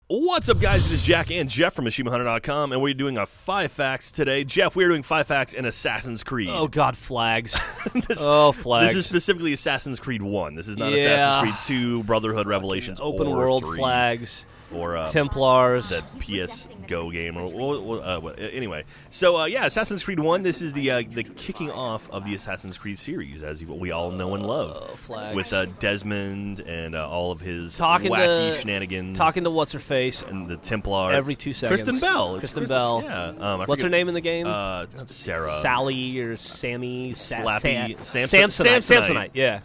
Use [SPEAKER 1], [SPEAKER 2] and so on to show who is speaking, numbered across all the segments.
[SPEAKER 1] What's up, guys? It is Jack and Jeff from MachineHunter.com, and we're doing a 5 facts today. Jeff, we're doing 5 facts in Assassin's Creed.
[SPEAKER 2] Oh, God, flags.
[SPEAKER 1] This
[SPEAKER 2] Flags.
[SPEAKER 1] is specifically Assassin's Creed 1. This is not Assassin's Creed 2, Brotherhood, Revelations,
[SPEAKER 2] Open
[SPEAKER 1] or
[SPEAKER 2] world
[SPEAKER 1] 3.
[SPEAKER 2] flags.
[SPEAKER 1] Or
[SPEAKER 2] Templars.
[SPEAKER 1] That PS Go game. Anyway, so Assassin's Creed 1. This is the kicking off of the Assassin's Creed series, as we all know and love,
[SPEAKER 2] flags.
[SPEAKER 1] with Desmond and all of his
[SPEAKER 2] Talking
[SPEAKER 1] wacky shenanigans.
[SPEAKER 2] Talking to what's her face
[SPEAKER 1] and the Templar
[SPEAKER 2] every 2 seconds.
[SPEAKER 1] Kristen Bell.
[SPEAKER 2] Kristen Bell.
[SPEAKER 1] Yeah.
[SPEAKER 2] What's her name in the game?
[SPEAKER 1] Not Sarah.
[SPEAKER 2] Sally or Sammy.
[SPEAKER 1] Samsonite.
[SPEAKER 2] Yeah.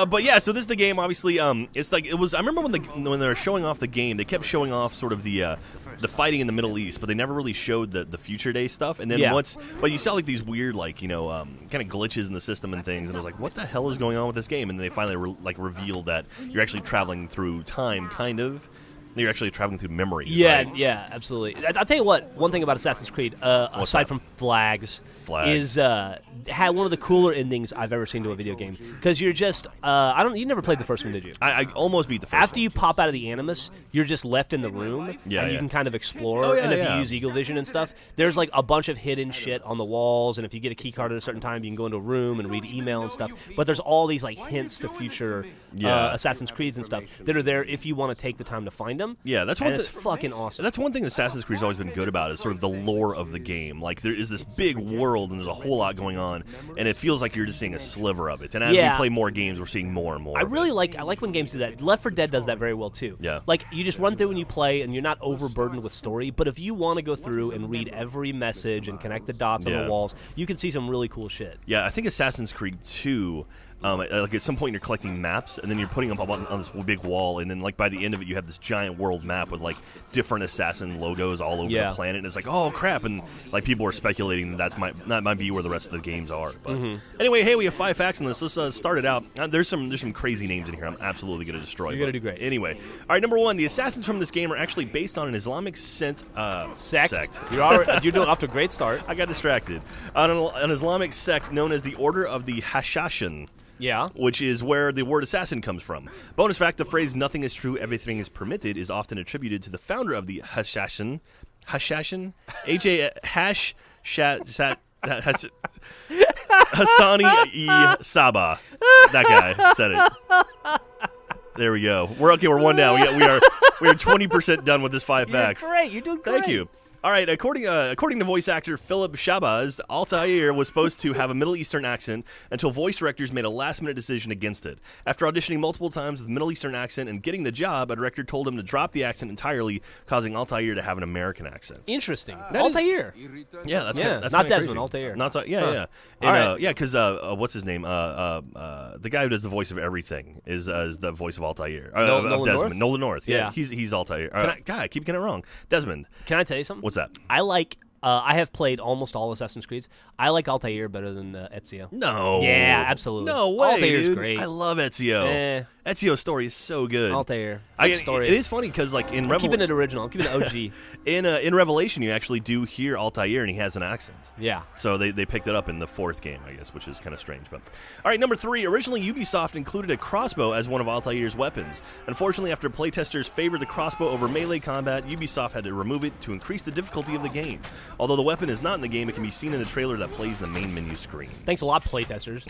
[SPEAKER 1] But yeah, so this is the game. Obviously, it's like it was. I remember when they were showing off the game, they kept showing off sort of the fighting in the Middle East, but they never really showed the future day stuff. And then but you saw like these weird kind of glitches in the system and things, and I was like, what the hell is going on with this game? And then they finally revealed that you're actually traveling through time, kind of. You're actually traveling through memory.
[SPEAKER 2] Yeah,
[SPEAKER 1] right?
[SPEAKER 2] yeah, absolutely. I'll tell you what. One thing about Assassin's Creed, aside from flags, is had one of the cooler endings I've ever seen to a video game. Because you're just, you never played the first one, did you?
[SPEAKER 1] I almost beat the first one.
[SPEAKER 2] After you pop out of the Animus, you're just left in the room, and you can kind of explore. And if you use Eagle Vision and stuff, there's like a bunch of hidden shit on the walls. And if you get a key card at a certain time, you can go into a room and read email and stuff. But there's all these like hints to future Assassin's Creeds and stuff that are there if you want to take the time to find them.
[SPEAKER 1] Yeah, that's one.
[SPEAKER 2] It's fucking awesome.
[SPEAKER 1] That's one thing Assassin's Creed's always been good about is sort of the lore of the game. Like there is this big world and there's a whole lot going on, and it feels like you're just seeing a sliver of it. And as we play more games, we're seeing more and more.
[SPEAKER 2] I like when games do that. Left 4 Dead does that very well too.
[SPEAKER 1] Yeah,
[SPEAKER 2] like you just run through and you play, and you're not overburdened with story. But if you want to go through and read every message and connect the dots on the walls, you can see some really cool shit.
[SPEAKER 1] Yeah, I think Assassin's Creed 2. Like at some point you're collecting maps, and then you're putting them up on this big wall, and then like by the end of it you have this giant world map with like different assassin logos all over the planet, and it's like, oh crap, and like people are speculating that might be where the rest of the games are. But anyway, hey, we have 5 facts on this. Let's start it out. There's some crazy names in here. I'm absolutely going to destroy.
[SPEAKER 2] You're going to do great.
[SPEAKER 1] Anyway, all right, number 1, the assassins from this game are actually based on an Islamic sect.
[SPEAKER 2] You're doing off to a great start.
[SPEAKER 1] I got distracted. On an Islamic sect known as the Order of the Hashashin.
[SPEAKER 2] Yeah.
[SPEAKER 1] Which is where the word assassin comes from. Bonus fact, the phrase nothing is true, everything is permitted is often attributed to the founder of the Hashashin. Hassani Saba. That guy said it. There we go. We're 1 down. We are 20% done with this 5 facts.
[SPEAKER 2] You're great. You're doing great.
[SPEAKER 1] Thank you. All right, according to voice actor Philip Shabazz, Altair was supposed to have a Middle Eastern accent until voice directors made a last-minute decision against it. After auditioning multiple times with a Middle Eastern accent and getting the job, a director told him to drop the accent entirely, causing Altair to have an American accent.
[SPEAKER 2] Interesting. Altair.
[SPEAKER 1] Yeah, that's
[SPEAKER 2] not Desmond.
[SPEAKER 1] crazy.
[SPEAKER 2] Altair.
[SPEAKER 1] Because what's his name? The guy who does the voice of everything is the voice of Altair. Of Desmond. Nolan North. Yeah, he's Altair. God, I keep getting it wrong. Desmond.
[SPEAKER 2] Can I tell you something?
[SPEAKER 1] What's that?
[SPEAKER 2] I like. I have played almost all Assassin's Creeds. I like Altair better than Ezio.
[SPEAKER 1] No.
[SPEAKER 2] Yeah, absolutely.
[SPEAKER 1] No way,
[SPEAKER 2] Altair's
[SPEAKER 1] dude.
[SPEAKER 2] great.
[SPEAKER 1] I love Ezio. Ezio's story is so good.
[SPEAKER 2] Altair.
[SPEAKER 1] It is funny because, like, in
[SPEAKER 2] I'm keeping it original. I'm keeping it OG.
[SPEAKER 1] in Revelation, you actually do hear Altair, and he has an accent.
[SPEAKER 2] Yeah.
[SPEAKER 1] So they picked it up in the 4th game, I guess, which is kind of strange. But all right, number 3. Originally, Ubisoft included a crossbow as one of Altair's weapons. Unfortunately, after playtesters favored the crossbow over melee combat, Ubisoft had to remove it to increase the difficulty of the game. Although the weapon is not in the game, it can be seen in the trailer that plays in the main menu screen.
[SPEAKER 2] Thanks a lot, playtesters.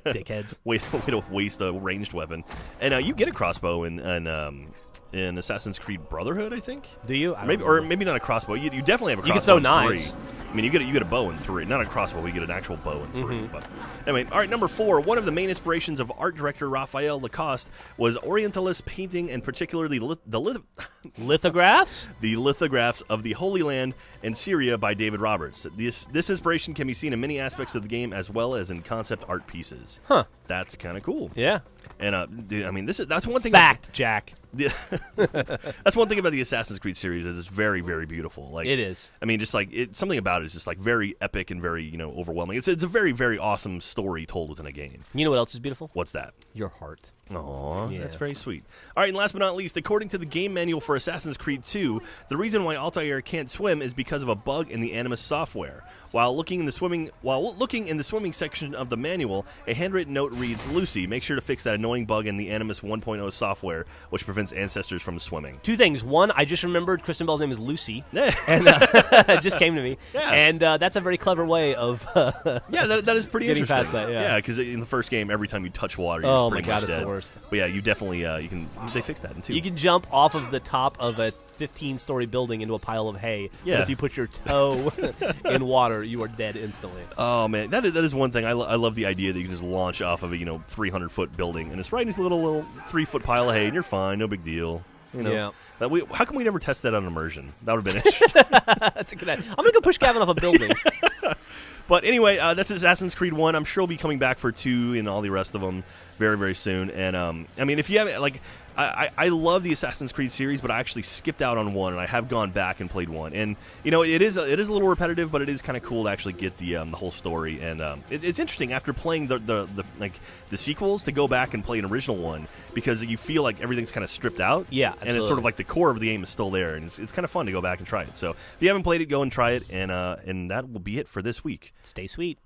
[SPEAKER 2] Dickheads.
[SPEAKER 1] Way to waste a ranged weapon. And you get a crossbow in Assassin's Creed Brotherhood, I think.
[SPEAKER 2] Do you?
[SPEAKER 1] Maybe not a crossbow. You definitely have a crossbow.
[SPEAKER 2] You can throw
[SPEAKER 1] in
[SPEAKER 2] knives.
[SPEAKER 1] 3. I mean, you get a bow in 3, not a crossbow. You get an actual bow in 3. But anyway, all right. Number 4. One of the main inspirations of art director Raphael Lacoste was Orientalist painting, and particularly the
[SPEAKER 2] lithographs.
[SPEAKER 1] The lithographs of the Holy Land and Syria by David Roberts. This inspiration can be seen in many aspects of the game as well as in concept art pieces.
[SPEAKER 2] Huh.
[SPEAKER 1] That's kind of cool.
[SPEAKER 2] Yeah.
[SPEAKER 1] And dude, I mean, that's one thing.
[SPEAKER 2] Fact, Jack.
[SPEAKER 1] That's one thing about the Assassin's Creed series is it's very, very beautiful. Like
[SPEAKER 2] it is.
[SPEAKER 1] I mean, just like something about it is just like very epic and very overwhelming. It's a very, very awesome story told within a game.
[SPEAKER 2] You know what else is beautiful?
[SPEAKER 1] What's that?
[SPEAKER 2] Your heart.
[SPEAKER 1] Aw, that's very sweet. All right, and last but not least, according to the game manual for Assassin's Creed 2, the reason why Altair can't swim is because of a bug in the Animus software. While looking in the swimming section of the manual, a handwritten note reads, "Lucy, make sure to fix that annoying bug in the Animus 1.0 software, which prevents ancestors from swimming."
[SPEAKER 2] 2 things. One, I just remembered Kristen Bell's name is Lucy, and it just came to me.
[SPEAKER 1] Yeah.
[SPEAKER 2] And that's a very clever way of
[SPEAKER 1] that is pretty
[SPEAKER 2] getting
[SPEAKER 1] interesting.
[SPEAKER 2] past that. Yeah,
[SPEAKER 1] because in the first game, every time you touch water, you're
[SPEAKER 2] oh
[SPEAKER 1] pretty
[SPEAKER 2] my god,
[SPEAKER 1] much
[SPEAKER 2] it's
[SPEAKER 1] dead.
[SPEAKER 2] the worst.
[SPEAKER 1] But yeah, you definitely they fixed that in 2.
[SPEAKER 2] You can jump off of the top of a 15-story building into a pile of hay.
[SPEAKER 1] Yeah.
[SPEAKER 2] But if you put your toe in water, you are dead instantly.
[SPEAKER 1] Oh man, that is one thing. I love the idea that you can just launch off of a 300-foot building and it's right into a little 3-foot pile of hay and you're fine, no big deal.
[SPEAKER 2] Yeah.
[SPEAKER 1] How come we never test that on immersion? That would have been interesting.
[SPEAKER 2] That's a good idea. I'm gonna go push Gavin off a building.
[SPEAKER 1] But anyway, that's Assassin's Creed 1. I'm sure we'll be coming back for 2 and all the rest of them very, very soon. And I mean, if you haven't, I love the Assassin's Creed series, but I actually skipped out on 1, and I have gone back and played 1. And it is a little repetitive, but it is kind of cool to actually get the whole story. And it's interesting after playing the sequels to go back and play an original one because you feel like everything's kind of stripped out.
[SPEAKER 2] Yeah, absolutely.
[SPEAKER 1] And it's sort of like the core of the game is still there, and it's kind of fun to go back and try it. So if you haven't played it, go and try it. And that will be it for this week.
[SPEAKER 2] Stay sweet.